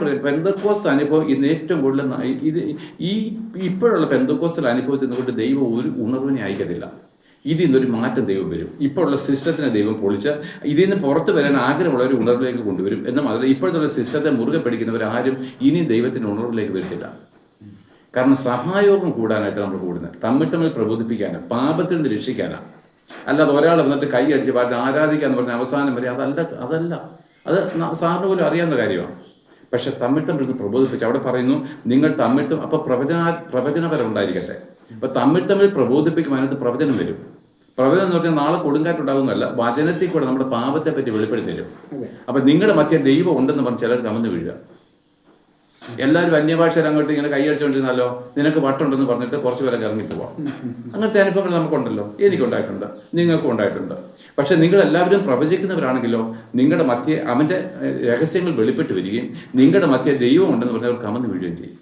പറയും, പെന്തക്കോസ്ത് അനുഭവം ഇന്ന് ഏറ്റവും കൂടുതൽ ഇത് ഈ ഇപ്പോഴുള്ള പെന്തക്കോസ്റ്റൽ അനുഭവത്തിൽ നിന്നുകൊണ്ട് ദൈവം ഒരു ഉണർവിനെ അയക്കത്തില്ല. ഇതിൽ നിന്നൊരു മാറ്റം ദൈവം വരും. ഇപ്പോൾ ഉള്ള സിസ്റ്റത്തിനെ ദൈവം പൊളിച്ച് ഇതിൽ നിന്ന് പുറത്ത് വരാൻ ആഗ്രഹമുള്ള ഒരു ഉണർവിലേക്ക് കൊണ്ടുവരും. എന്ന് മാത്രമല്ല, ഇപ്പോഴത്തെ സിസ്റ്റത്തെ മുറുകെ പിടിക്കുന്നവരാരും ഇനി ദൈവത്തിൻ്റെ ഉണർവിലേക്ക് വരത്തില്ല. കാരണം സഹായോഗം കൂടാനായിട്ട് നമ്മൾ കൂടുന്നത്, തമ്മിൽ പ്രബോധിപ്പിക്കാനാണ്, പാപത്തിൽ നിന്ന് രക്ഷിക്കാനാണ്. അല്ലാതെ ഒരാൾ വന്നിട്ട് കൈ അടിച്ച് പാട്ട് ആരാധിക്കാന്ന് പറഞ്ഞ അവസാനം വരെ അതല്ല. അത് സാറിന് പോലും അറിയാവുന്ന കാര്യമാണ്. പക്ഷെ തമ്മിൽ പ്രബോധിപ്പിച്ച് അവിടെ പറയുന്നു നിങ്ങൾ തമ്മിൽ, അപ്പൊ പ്രവചനപരം ഉണ്ടായിരിക്കട്ടെ. അപ്പൊ തമ്മിൽ പ്രബോധിപ്പിക്കും, അതിനകത്ത് പ്രവചനം വരും. പ്രവചനം എന്ന് പറഞ്ഞാൽ നാളെ കൊടുങ്കാറ്റുണ്ടാകുന്നതല്ല, വചനത്തിൽ കൂടെ നമ്മുടെ പാപത്തെ പറ്റി വെളിപ്പെടുത്തി തരും. അപ്പൊ നിങ്ങളുടെ മധ്യ ദൈവം ഉണ്ടെന്ന് പറഞ്ഞ് ചിലർ കമന്ന് വീഴുക. എല്ലാവരും അന്യഭാഷയിൽ അങ്ങോട്ട് ഇങ്ങനെ കൈയടിച്ചുകൊണ്ടിരുന്നാലോ, നിനക്ക് വട്ടുണ്ടെന്ന് പറഞ്ഞിട്ട് കുറച്ച് പേരൊക്കെ ഇറങ്ങി പോവാം. അങ്ങനത്തെ അനുഭവങ്ങൾ നമുക്കുണ്ടല്ലോ, എനിക്കുണ്ടായിട്ടുണ്ട്, നിങ്ങൾക്കും ഉണ്ടായിട്ടുണ്ട്. പക്ഷെ നിങ്ങൾ എല്ലാവരും പ്രവചിക്കുന്നവരാണെങ്കിലോ നിങ്ങളുടെ മധ്യേ അവൻ്റെ രഹസ്യങ്ങൾ വെളിപ്പെട്ട് വരികയും നിങ്ങളുടെ മധ്യേ ദൈവം ഉണ്ടെന്ന് പറഞ്ഞവർ കമന്ന് വീഴുകയും ചെയ്യും.